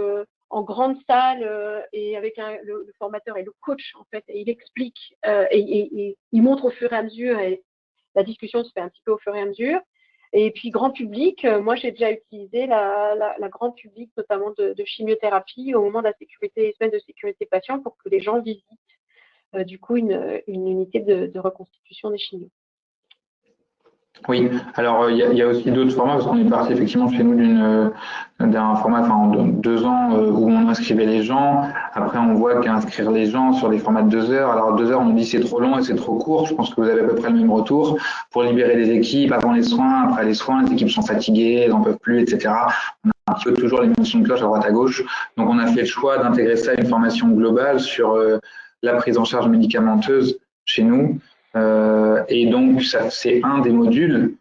en grande salle et avec le formateur et le coach, en fait, et il explique et il montre au fur et à mesure, et la discussion se fait un petit peu au fur et à mesure. Et puis grand public, moi j'ai déjà utilisé la grand public, notamment de chimiothérapie, au moment de la semaine de sécurité patient, pour que les gens visitent du coup une unité de reconstitution des chimios. Oui, alors il y a aussi d'autres formats, parce qu'on est parti effectivement chez nous d'un format, enfin 2 ans où on inscrivait les gens. Après, on voit qu'inscrire les gens sur des formats de 2 heures, alors 2 heures, on nous dit c'est trop long et c'est trop court. Je pense que vous avez à peu près le même retour. Pour libérer les équipes, avant les soins, après les soins, les équipes sont fatiguées, elles n'en peuvent plus, etc. On a un petit peu toujours les mêmes sons de cloche à droite à gauche. Donc, on a fait le choix d'intégrer ça à une formation globale sur la prise en charge médicamenteuse chez nous. Et donc, c'est un des modules,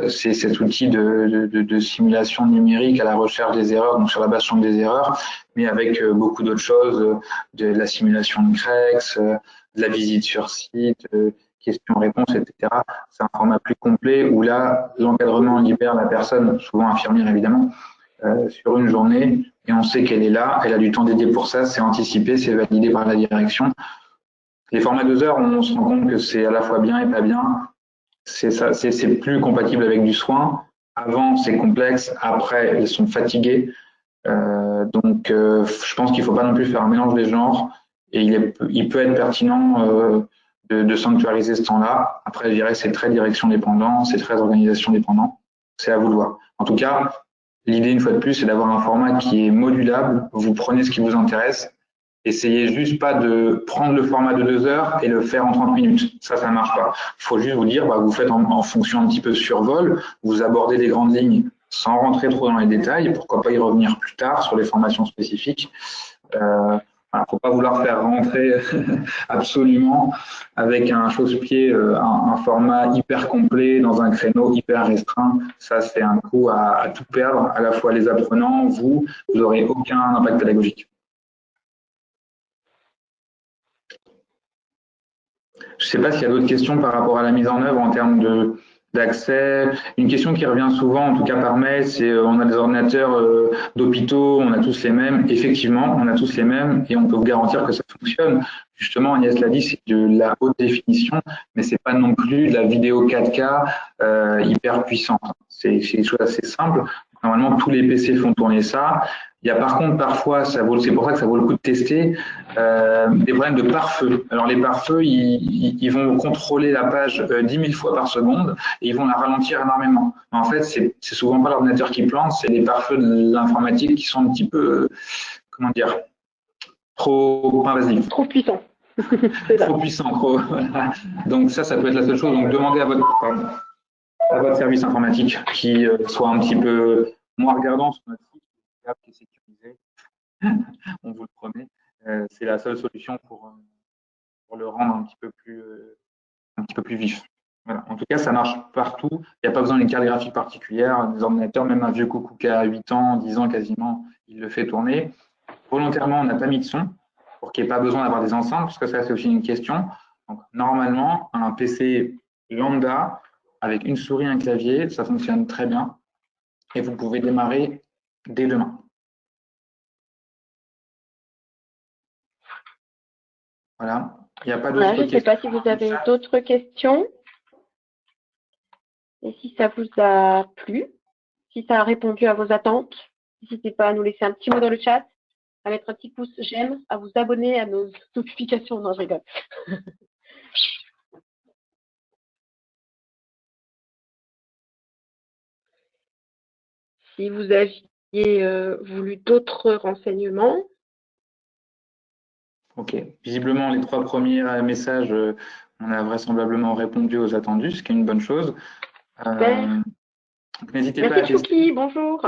c'est cet outil de simulation numérique à la recherche des erreurs, donc sur la base champ des erreurs, mais avec beaucoup d'autres choses, de la simulation de CREX, de la visite sur site, questions-réponses, etc. C'est un format plus complet où là, l'encadrement libère la personne, souvent infirmière évidemment, sur une journée, et on sait qu'elle est là, elle a du temps dédié pour ça, c'est anticipé, c'est validé par la direction. Les formats 2 heures, on se rend compte que c'est à la fois bien et pas bien. C'est plus compatible avec du soin. Avant, c'est complexe. Après, ils sont fatigués. Donc, je pense qu'il ne faut pas non plus faire un mélange des genres. Et il peut être pertinent de sanctuariser ce temps-là. Après, je dirais que c'est très direction dépendant, c'est très organisation dépendant. C'est à vous de voir. En tout cas, l'idée, une fois de plus, c'est d'avoir un format qui est modulable. Vous prenez ce qui vous intéresse. Essayez juste pas de prendre le format de 2 heures et le faire en 30 minutes. Ça ne marche pas. Il faut juste vous dire, vous faites en fonction un petit peu survol, vous abordez les grandes lignes sans rentrer trop dans les détails. Pourquoi pas y revenir plus tard sur les formations spécifiques. Faut pas vouloir faire rentrer absolument avec un chausse-pied, un format hyper complet dans un créneau hyper restreint. Ça, c'est un coup à tout perdre, à la fois les apprenants, vous n'aurez aucun impact pédagogique. Je ne sais pas s'il y a d'autres questions par rapport à la mise en œuvre en termes d'accès. Une question qui revient souvent, en tout cas par mail, c'est on a des ordinateurs d'hôpitaux, on a tous les mêmes. Effectivement, on a tous les mêmes et on peut vous garantir que ça fonctionne. Justement, Agnès l'a dit, c'est de la haute définition, mais c'est pas non plus de la vidéo 4K hyper puissante. C'est des choses assez simples. Normalement, tous les PC font tourner ça. Il y a par contre parfois, c'est pour ça que ça vaut le coup de tester, des problèmes de pare-feu. Alors les pare-feux, ils vont contrôler la page 10 000 fois par seconde et ils vont la ralentir énormément. Mais en fait, c'est souvent pas l'ordinateur qui plante, c'est les pare-feux de l'informatique qui sont un petit peu, comment dire, trop invasifs. Trop puissants. Trop puissants, trop. Voilà. Donc ça peut être la seule chose. Donc demandez à votre service informatique qui soit un petit peu moins regardant sur notre site, qui est sécurisé. On vous le promet. C'est la seule solution pour le rendre un petit peu plus vif. Voilà. En tout cas, ça marche partout. Il n'y a pas besoin d'une carte graphique particulière. Des ordinateurs, même un vieux coucou qui a 8 ans, 10 ans quasiment, il le fait tourner. Volontairement, on n'a pas mis de son pour qu'il n'y ait pas besoin d'avoir des enceintes, parce que ça, c'est aussi une question. Donc, normalement, un PC lambda avec une souris et un clavier, ça fonctionne très bien et vous pouvez démarrer dès demain. Voilà, il n'y a pas d'autres Voilà, je ne sais questions. pas si vous avez d'autres questions et si ça vous a plu, si ça a répondu à vos attentes. N'hésitez pas à nous laisser un petit mot dans le chat, à mettre un petit pouce j'aime, à vous abonner à nos notifications. Non, je rigole. Si vous aviez voulu d'autres renseignements. Ok. Visiblement, les 3 premiers messages, on a vraisemblablement répondu aux attendus, ce qui est une bonne chose. N'hésitez pas à Merci tester. Chouki, bonjour.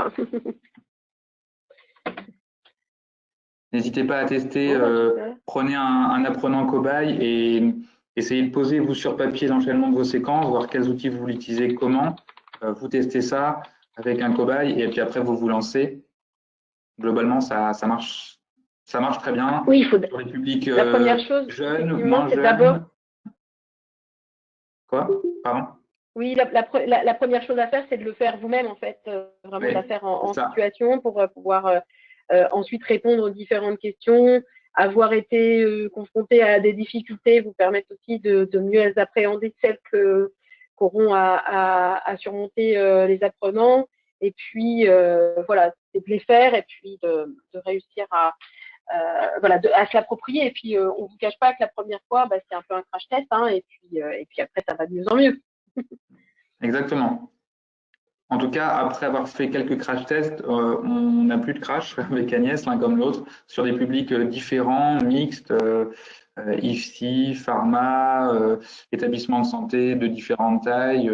N'hésitez pas à tester. Super. Prenez un apprenant cobaye et essayez de poser vous sur papier l'enchaînement de vos séquences, voir quels outils vous l'utilisez, comment. Vous testez ça avec un cobaye et puis après vous vous lancez. Globalement, ça marche très bien. Oui, il faut. Sur les publics La première chose, jeunes, moins c'est d'abord. jeunes. Quoi? Pardon? Oui, la première chose à faire, c'est de le faire vous-même, en fait, vraiment Oui, de la faire en ça. situation pour pouvoir ensuite répondre aux différentes questions. Avoir été confronté à des difficultés vous permet aussi de mieux appréhender celles qu'auront à surmonter les apprenants. Et puis, voilà, c'est de les faire et puis de réussir à se l'approprier. Et puis, on ne vous cache pas que la première fois, c'est un peu un crash test, hein, et puis après, ça va de mieux en mieux. Exactement. En tout cas, après avoir fait quelques crash tests, on n'a plus de crash avec Agnès, l'un comme l'autre, sur des publics différents, mixtes, IFSI, pharma, établissements de santé de différentes tailles.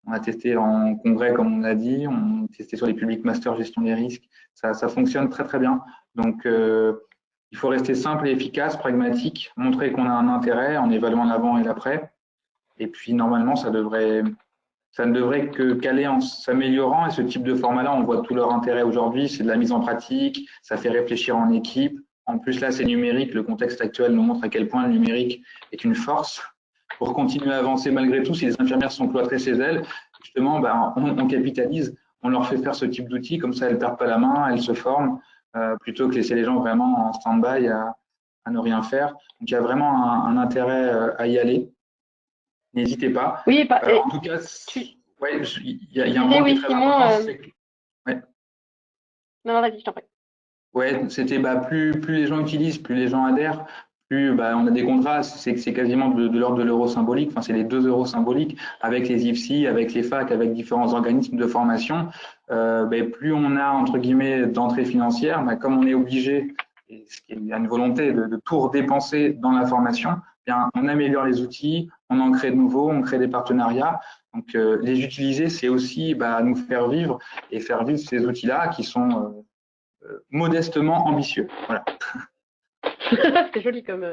On a testé en congrès, comme on a dit, on a testé sur les publics master gestion des risques. Ça fonctionne très très bien. Donc, il faut rester simple et efficace, pragmatique, montrer qu'on a un intérêt en évaluant l'avant et l'après. Et puis, normalement, ça ne devrait qu'aller en s'améliorant. Et ce type de format-là, on voit tout leur intérêt aujourd'hui. C'est de la mise en pratique, ça fait réfléchir en équipe. En plus, là, c'est numérique. Le contexte actuel nous montre à quel point le numérique est une force. Pour continuer à avancer malgré tout, si les infirmières sont cloîtrées chez elles, justement, on capitalise, on leur fait faire ce type d'outils. Comme ça, elles ne perdent pas la main, elles se forment, plutôt que laisser les gens vraiment en stand-by à ne rien faire. Donc, il y a vraiment un intérêt à y aller. N'hésitez pas. Oui, En tout cas, ouais, il y a un point qui est très Simon, important, c'est que ouais, non, vas-y, je t'en prie. ouais, c'était plus les gens utilisent, plus les gens adhèrent, plus on a des contrats, c'est quasiment de l'ordre de l'euro symbolique, enfin c'est les 2 euros symboliques avec les IFSI, avec les facs, avec différents organismes de formation. Plus on a entre guillemets d'entrée financière, comme on est obligé, et il y a une volonté de tout redépenser dans la formation, bien, on améliore les outils, on en crée de nouveaux, on crée des partenariats. Donc les utiliser, c'est aussi nous faire vivre et faire vivre ces outils-là qui sont modestement ambitieux. Voilà. C'est joli comme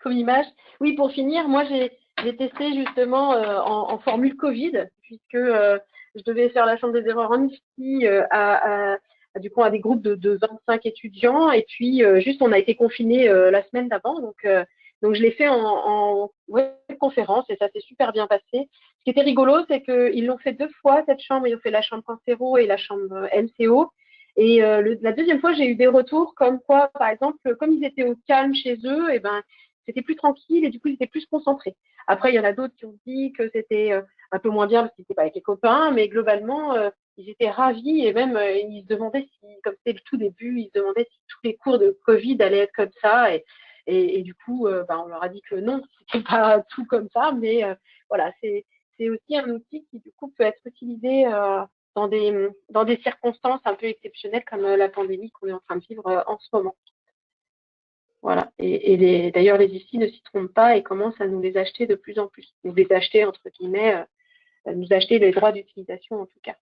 image. Oui, pour finir, moi j'ai testé justement en formule Covid, puisque je devais faire la chambre des erreurs en IFSI du coup à des groupes de 25 étudiants, et puis juste on a été confinés la semaine d'avant, donc je l'ai fait en webconférence et ça s'est super bien passé. Ce qui était rigolo, c'est qu'ils l'ont fait 2 fois cette chambre, ils ont fait la chambre Cancéro et la chambre MCO. Et la deuxième fois, j'ai eu des retours comme quoi, par exemple, comme ils étaient au calme chez eux, et c'était plus tranquille et du coup, ils étaient plus concentrés. Après, il y en a d'autres qui ont dit que c'était un peu moins bien parce qu'ils n'étaient pas avec les copains, mais globalement, ils étaient ravis et même ils se demandaient si, comme c'était le tout début, ils se demandaient si tous les cours de Covid allaient être comme ça. Et du coup, on leur a dit que non, c'était pas tout comme ça, mais voilà, c'est aussi un outil qui du coup peut être utilisé dans des circonstances un peu exceptionnelles comme la pandémie qu'on est en train de vivre en ce moment. Voilà. Et d'ailleurs, les IFSI ne s'y trompent pas et commencent à nous les acheter de plus en plus. Nous les acheter, entre guillemets, nous acheter les droits d'utilisation en tout cas.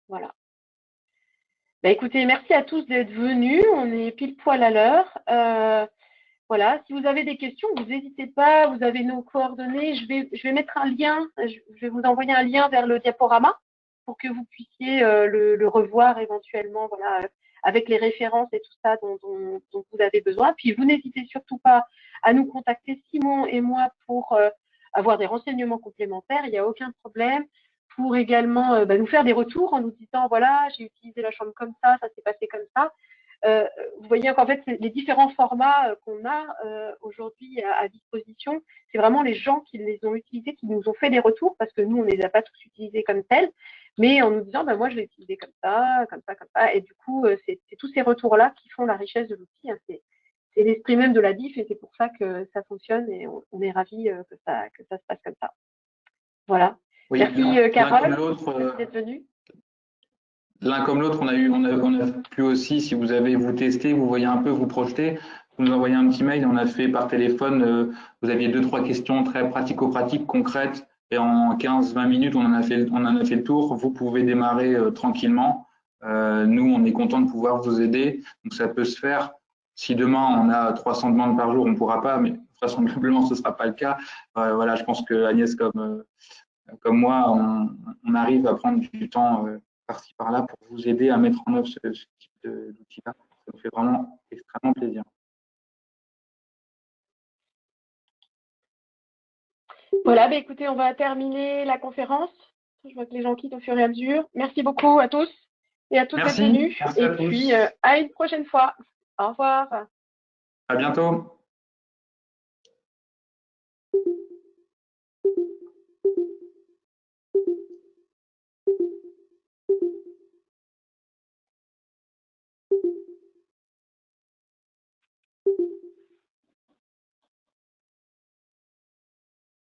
Voilà. Écoutez, merci à tous d'être venus. On est pile poil à l'heure. Voilà. Si vous avez des questions, vous n'hésitez pas. Vous avez nos coordonnées. Je vais mettre un lien. Je vais vous envoyer un lien vers le diaporama pour que vous puissiez le revoir éventuellement, voilà, avec les références et tout ça dont vous avez besoin. Puis vous n'hésitez surtout pas à nous contacter, Simon et moi, pour avoir des renseignements complémentaires, il n'y a aucun problème. Pour également nous faire des retours en nous disant, voilà, j'ai utilisé la chambre comme ça s'est passé comme ça. Vous voyez qu'en fait, les différents formats qu'on a aujourd'hui à disposition, c'est vraiment les gens qui les ont utilisés, qui nous ont fait des retours, parce que nous, on ne les a pas tous utilisés comme tels, mais en nous disant, moi, je l'ai utilisé comme ça, comme ça, comme ça. Et du coup, c'est tous ces retours-là qui font la richesse de l'outil. Hein. C'est l'esprit même de la DIF et c'est pour ça que ça fonctionne et on est ravis que ça se passe comme ça. Voilà. Oui, merci Carole, l'autre, merci d'être venue. L'un comme l'autre, on a pu aussi, si vous avez vous testé, vous voyez un peu, vous projeter, vous nous envoyez un petit mail, on a fait par téléphone, vous aviez 2-3 questions très pratico-pratiques, concrètes, et en 15-20 minutes, on en a fait le tour. Vous pouvez démarrer tranquillement. Nous, on est content de pouvoir vous aider. Donc, ça peut se faire. Si demain, on a 300 demandes par jour, on ne pourra pas, mais vraisemblablement, ce ne sera pas le cas. Voilà, je pense que Agnès, comme moi, on arrive à prendre du temps par-ci par-là pour vous aider à mettre en œuvre ce type d'outil-là. Ça nous fait vraiment extrêmement plaisir. Voilà, écoutez, on va terminer la conférence. Je vois que les gens quittent au fur et à mesure. Merci beaucoup à tous et à toutes d'être venus. Et puis, à une prochaine fois. Au revoir. À bientôt.